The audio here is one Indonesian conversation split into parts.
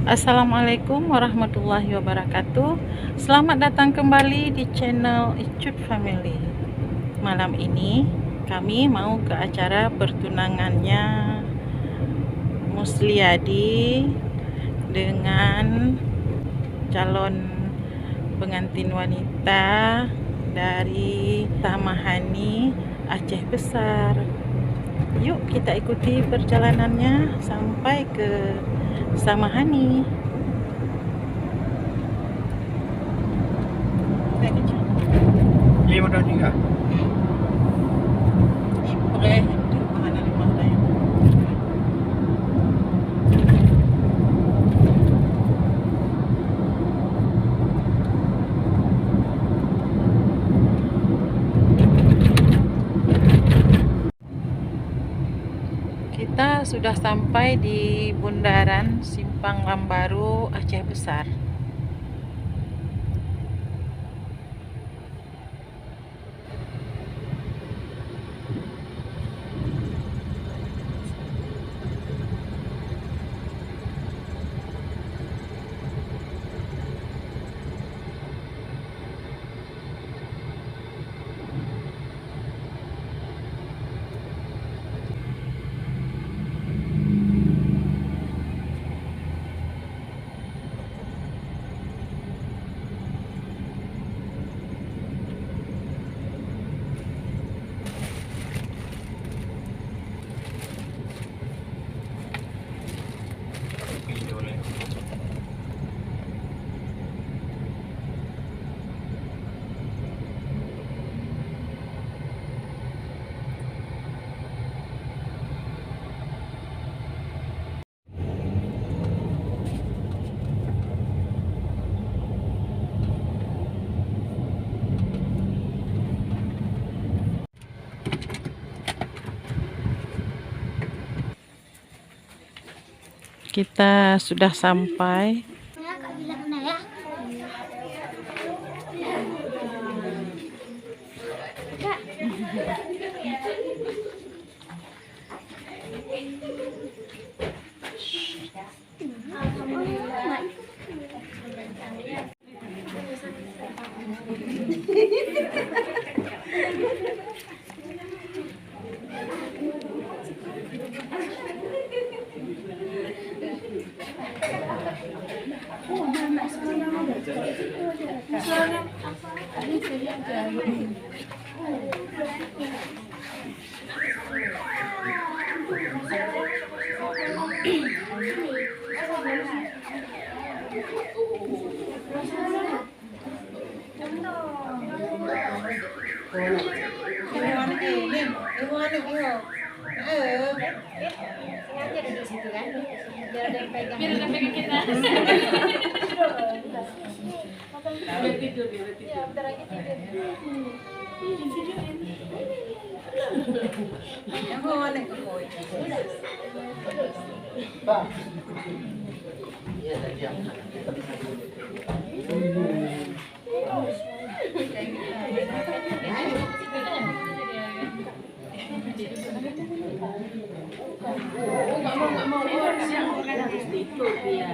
Assalamualaikum warahmatullahi wabarakatuh. Selamat datang kembali di channel Icut Family. Malam ini kami mau ke acara pertunangannya Musliadi dengan calon pengantin wanita dari Tamahani Aceh Besar. Yuk kita ikuti perjalanannya sampai ke Samahani. Lima dan tiga. Kita sudah sampai di Bundaran Simpang Lambaru, Aceh Besar. Kita sudah sampai. Sengaja duduk situ kan, biar ada yang pegang kita. Biar tidur. Ya, bentar lagi tidur. Yang mau naik ke koi. Nggak mau siang kan harus tidur dia.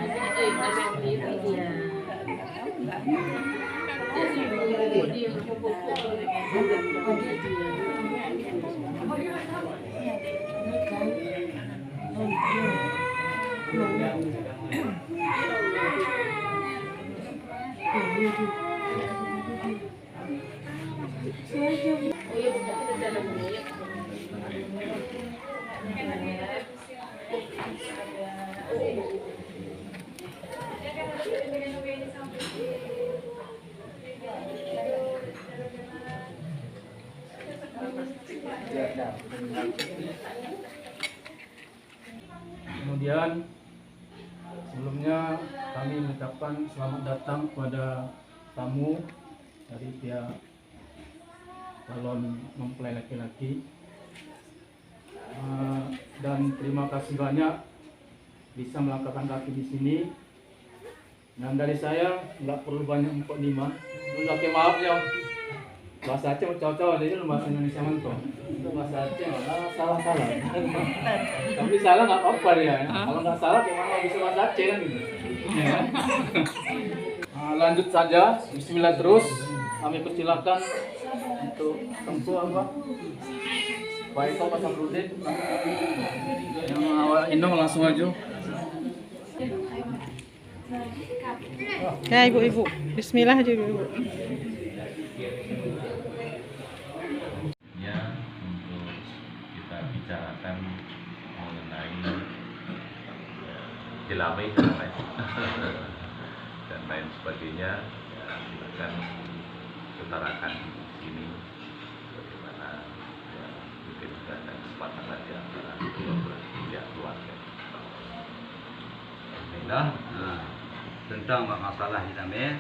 Kemudian sebelumnya kami mengucapkan selamat datang kepada tamu dari pihak calon mempelai laki-laki, dan terima kasih banyak bisa melangkahkan kaki di sini. Dan dari saya nggak perlu banyak empok lima. Pakai maaf ya. Bahasa Aceh cowok-cowok ini bahasa Indonesia mentok. Itu bahasa Aceh salah. Tapi salah nggak apa-apa ya. Kalau nggak salah gimana bisa bahasa Aceh kan gitu. Ya. Nah, lanjut saja, Bismillah terus. Kami persilakan untuk tempuh apa? Baik Pak Samrudin. Yang awal Indong langsung aja. Ya ibu-ibu, Bismillah aja ibu. Ya, untuk kita bicarakan mengenai jelame dan lain sebagainya, ya, kita akan utarakan di sini bagaimana ya, mungkin sudah ada kesepakatan di antara kedua belah pihak keluarga. Nah, tentang masalah Islamiyah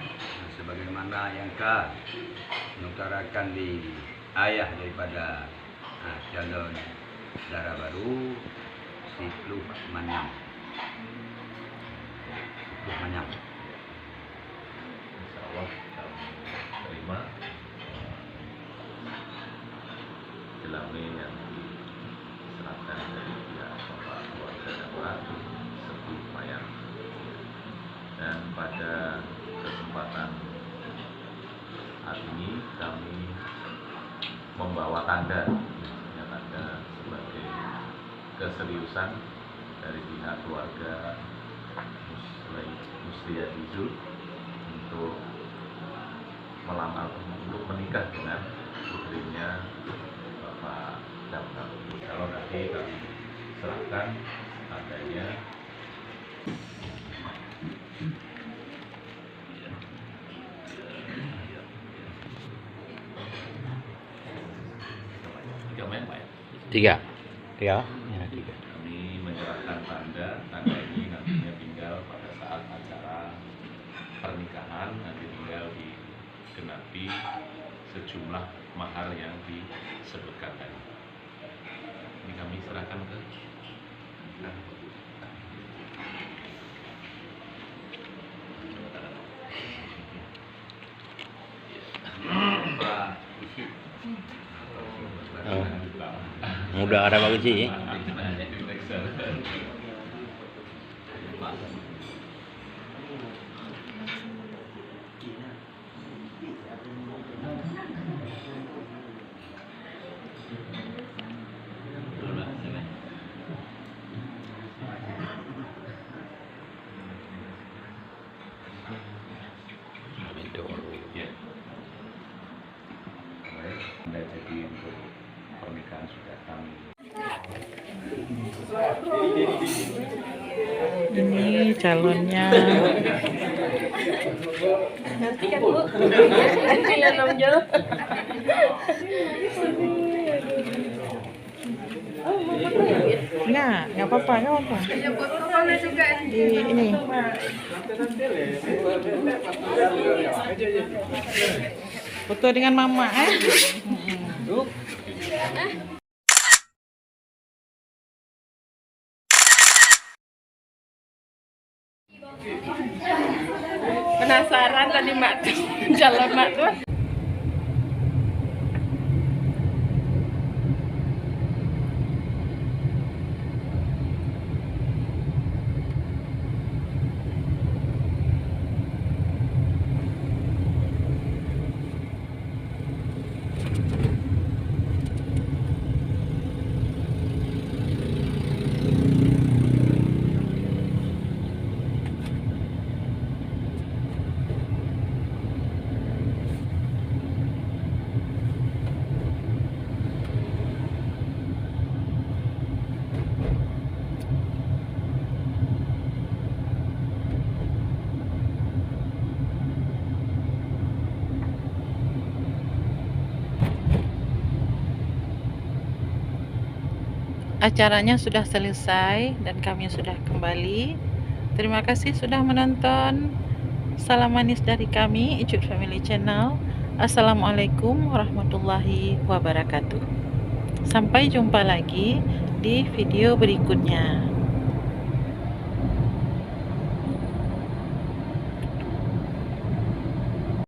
sebagaimana yang mengutarakan di ayah daripada calon saudara baru si Pluh Manyam. Insya Allah kami terima jelame yang diserahkan dari pihak bapak keluarga dan ratu Sepuh Mayang. Dan pada kesempatan hari ini kami membawa tanda, ya, tanda sebagai keseriusan dari pihak keluarga Muslihatizul untuk melamar, untuk menikah dengan putrinya Bapak Damkar. Kalau nanti kami serahkan tandanya. Tiga main Pak ya? Tiga. Ya, tiga. Kami menyerahkan tanda ini nantinya tinggal pada saat acara pernikahan, nanti tinggal digenapi sejumlah mahar yang disebutkan tadi. Ini kami serahkan ke Mudah ada bagus sih. Ya. Baik, jadi untuk pernikahan sudah kami. Ini calonnya. Nanti kan Bu. Nanti lah nonjol. Nggak apa-apa, nggak apa-apa. Ya foto mana juga Di ini. Foto dengan mama, Penasaran tadi Mak tuh, calon Mak tuh. Acaranya sudah selesai dan kami sudah kembali. Terima kasih sudah menonton. Salam manis dari kami, Icut Family Channel. Assalamualaikum warahmatullahi wabarakatuh. Sampai jumpa lagi di video berikutnya.